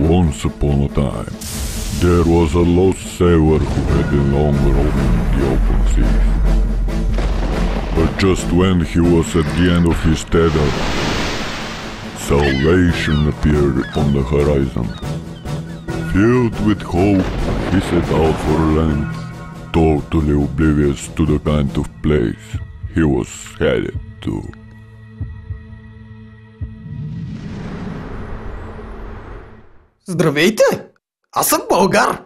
Once upon a time, there was a lost sailor who had been long roaming the open seas. But just when he was at the end of his tether, salvation appeared on the horizon. Filled with hope, he set out for land, totally oblivious to the kind of place he was headed to. Здравейте! Аз съм българ!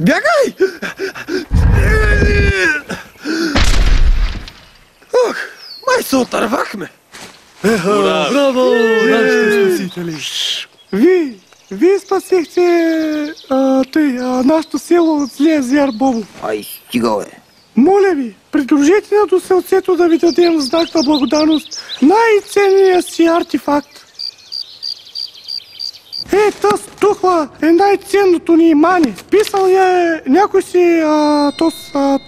Бягай! Ох, май се отървахме! Браво, нашите спасители! Вие спасихте нашето село от злия звяр Бобо. Ай, стига, бе! Моля ви, придружете на до селцето да ви дадем знак на благодарност, най-ценният си артефакт. Тъс тухла е най-ценното ни имане. Писал я е някой си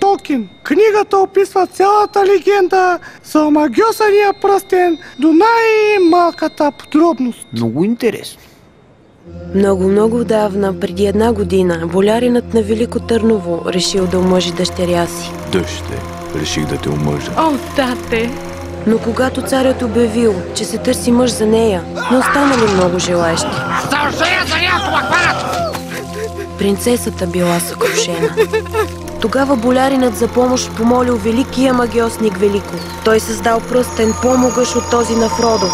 Толкин. Книгата описва цялата легенда за омагьосания пръстен до най-малката подробност. Много интересно. Много давна, преди 1 година, боляринът на Велико Търново решил да омъжи дъщеря си. Дъще, реших да те омъжа. О, тате! Но когато царят обявил, че се търси мъж за нея, не останали много желаещи. Принцесата била съкрушена. Тогава боляринът за помощ помолил великия магьосник Велико. Той създал пръстен по-могъщ от този на Фродо.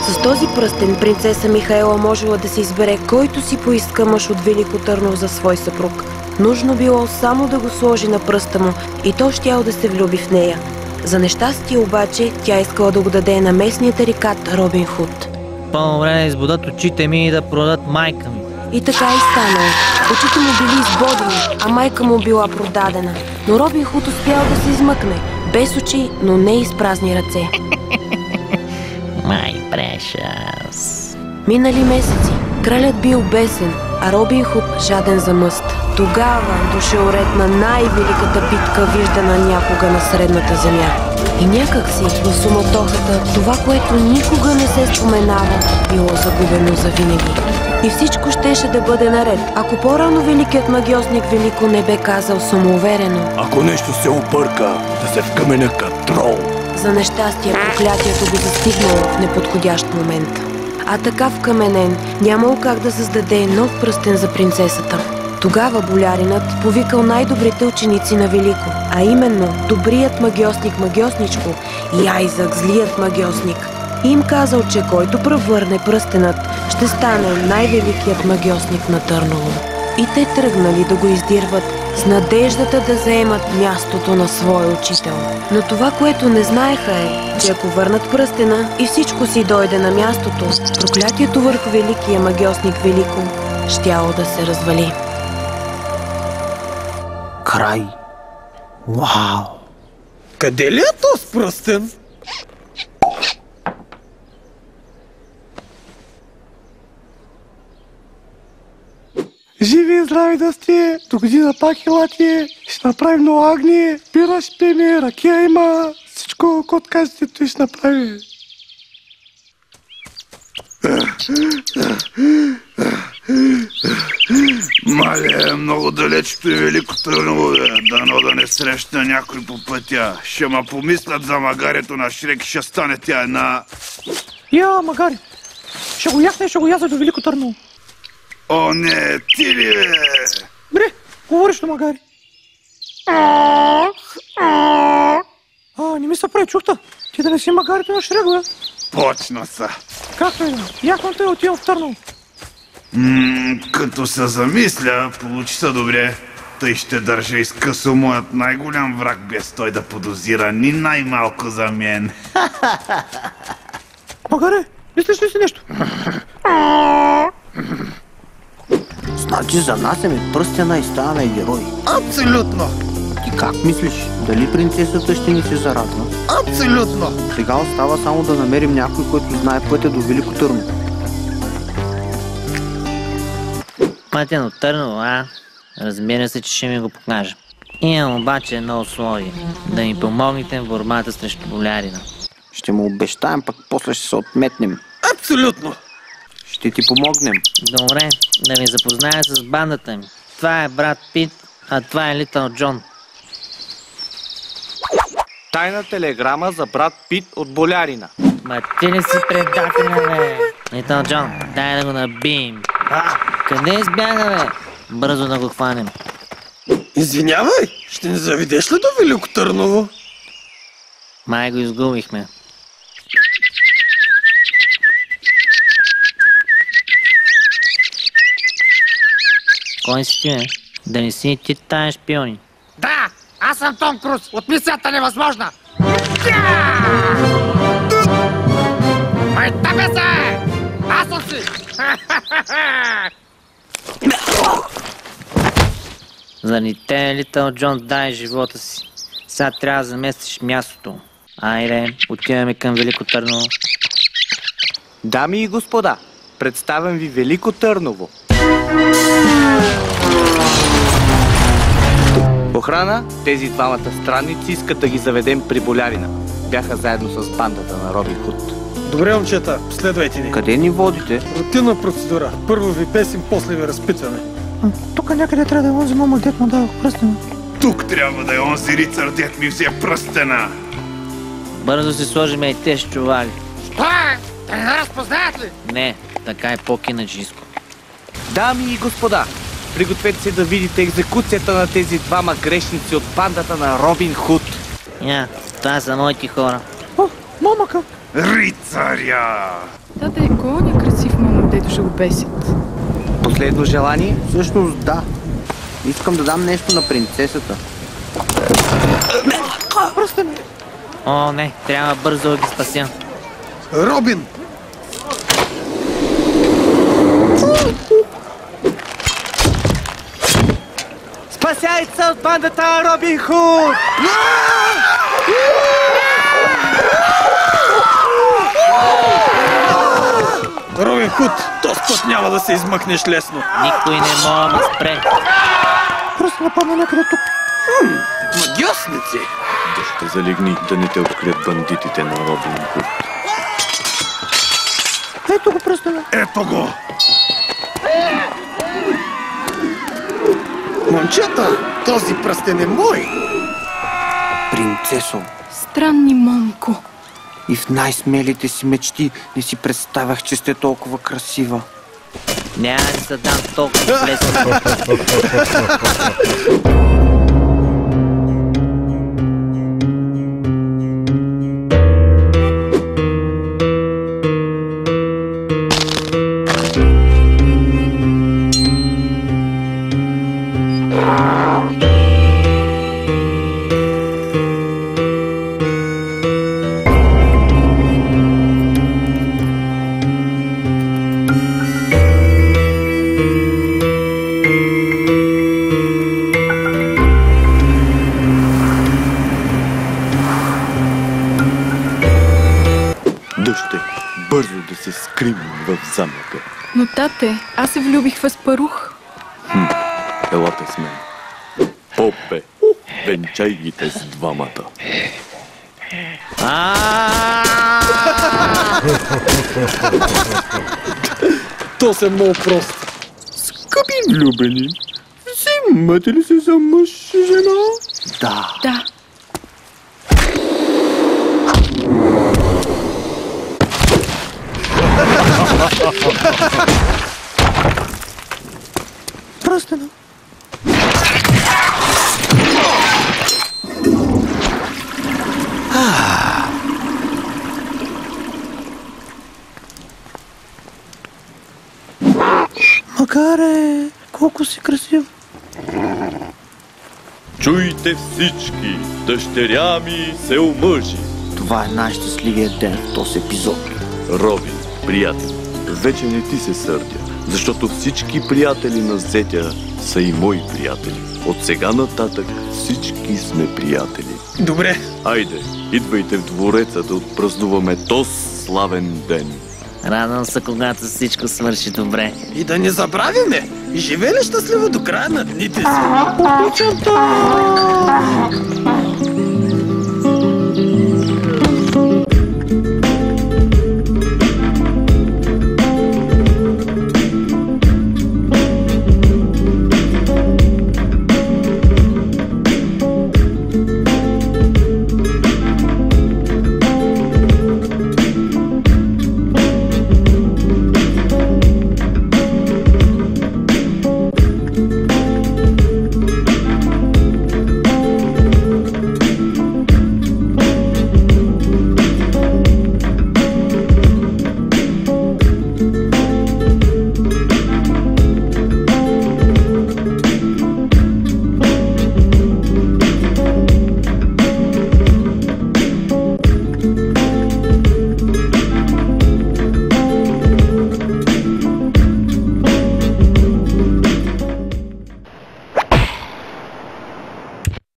С този пръстен принцеса Михаела можела да се избере който си поиска мъж от Велико Търново за свой съпруг. Нужно било само да го сложи на пръста му и то щял да се влюби в нея. За нещастие обаче тя искала да го даде на местния тарикат Робин Худ. По-добре да избудат очите ми и да продадат майка ми. И така и станало. Очите му били избодени, а майка му била продадена. Но Робин Худ успял да се измъкне. Без очи, но не и с празни ръце. My precious. Минали месеци. Кралят бил бесен, а Робин Худ жаден за мъст. Тогава дошъл ред на най-великата битка, виждана някога на Средната земя. И някакси в суматохата това, което никога не се споменава, било загубено завинаги. И всичко щеше да бъде наред, ако по-рано великият магьосник Велико не бе казал самоуверено: ако нещо се обърка, да се вкаменя като трол. За нещастие проклятието го застигнало в неподходящ момент. А така вкаменен, нямало как да създаде нов пръстен за принцесата. Тогава боляринът повикал най-добрите ученици на Велико, а именно добрият магьосник Магьосничко и Айзък, злият магьосник. И им казал, че който превърне пръстенът, ще стане най-великият магьосник на Търново. И те тръгнали да го издирват с надеждата да заемат мястото на своя учител. Но това, което не знаеха е, че ако върнат пръстена и всичко си дойде на мястото, проклятието върху великия магьосник Велико щяло да се развали. Край. Вау! Къде ли е този пръстен? Живи и здрави да сте, до година пак елате, ще направим много агни, пира ще пиме, ракия има, всичко, което кажете, той ще направи. Мале, много далечето е Велико Търново, дано да не срещна някой по пътя. Ще ма помислят за магарето на Шрек и ще стане тя една... Я, магари, ще го ясне, ще го яза до Велико Търново. О, не, ти ли бе? Бре, говориш до магари. Не ми се прави чухта. Ти да не си магарито на Шрек, бе. Почна са. Както и да. Яхвам те отивам в Търново. Като се замисля, получи се добре. Тъй ще държа изкъсо моят най-голям враг, без той да подозира ни най-малко за мен. Българе, мислиш ли си нещо? Значи занасяме пръстена и ставаме герои. Абсолютно! Ти как мислиш? Дали принцесата ще ни се зарадва? Абсолютно! Сега остава само да намерим някой, който знае пътя до Велико Търново. Пътя до Търново, а? Разбира се, че ще ми го покажа. Имам обаче едно условие. Да ми помогнете в борбата срещу болярина. Ще му обещаем, пък после ще се отметнем. Абсолютно! Ще ти помогнем. Добре, да ви запозная с бандата ми. Това е брат Пит, а това е Литъл Джон. Тайна телеграма за брат Пит от болярина. Ма ти ли си предателя, бе? Литъл Джон, дай да го набием. Къде избяга, бе? Бързо да го хванем. Извинявай, ще ни заведеш ли до Велико Търново? Май го изгубихме. Кой си ти, бе? Да не си ти тая шпиони? Да, аз съм Том Круз от мисията невъзможна. Май тъпе се! Аз съм си! Заради те, Литъл Джон дай живота си. Сега трябва да заместиш мястото. Айде, отиваме към Велико Търново. Дами и господа, представям ви Велико Търново. Охрана, тези двамата странници искат да ги заведем при болярина. Бяха заедно с бандата на Робин Худ. Добре, момчета, следвайте ни. Къде ни водите? Рутинна процедура. Първо ви песим, после ви разпитваме. Тук някъде трябва да е онзи момък, дет му дадох пръстена. Тук трябва да е онзи рицар, дет ми взе пръстена. Бързо си сложиме и те чували. Що е? Те не разпознаят ли? Не, така е по-кинаджийско. Дами и господа, пригответе се да видите екзекуцията на тези двама грешници от бандата на Робин Худ. Я, това са моите хора. О, момъка! Рицаря! Тата е коня красив момък, дето ще го бесят. Последно желание? Всъщност да. Искам да дам нещо на принцесата. Пръстена! О, не, трябва бързо да ги спася. Робин! Спасяйте се от бандата на Робин Худ! Робин Худ, този път няма да се измъкнеш лесно. Никой не може да спре. Просто нападна някъде тук. Магиосници! Ще залегни да не те открият бандитите на Робин Худ. Ето го пръстена. Ето го! Момчета, този пръстен е мой! Принцесо, Странни момко. и в най-смелите си мечти не си представях, че сте толкова красива. Няма да се дам толкова лесно. Дъще, бързо да се скрием в замъка. Но, тате, аз се влюбих в Аспарух. Елате с мен. Попе, венчай ги те с двамата. То се много просто. Скъпи влюбени, взимате ли се за мъж и жена? Да. Да. Пръстена. си красив. Чуйте всички, дъщеря ми се омъжи. Това е най-щастливият ден в този епизод. Робин, приятел, вече не ти се сърдя, защото всички приятели на зетя са и мои приятели. От сега нататък всички сме приятели. Добре. Айде, идвайте в двореца да отпразнуваме този славен ден. Радвам се, когато всичко свърши добре. И да не забравяме, живели щастливо до края на дните си. Обичам те!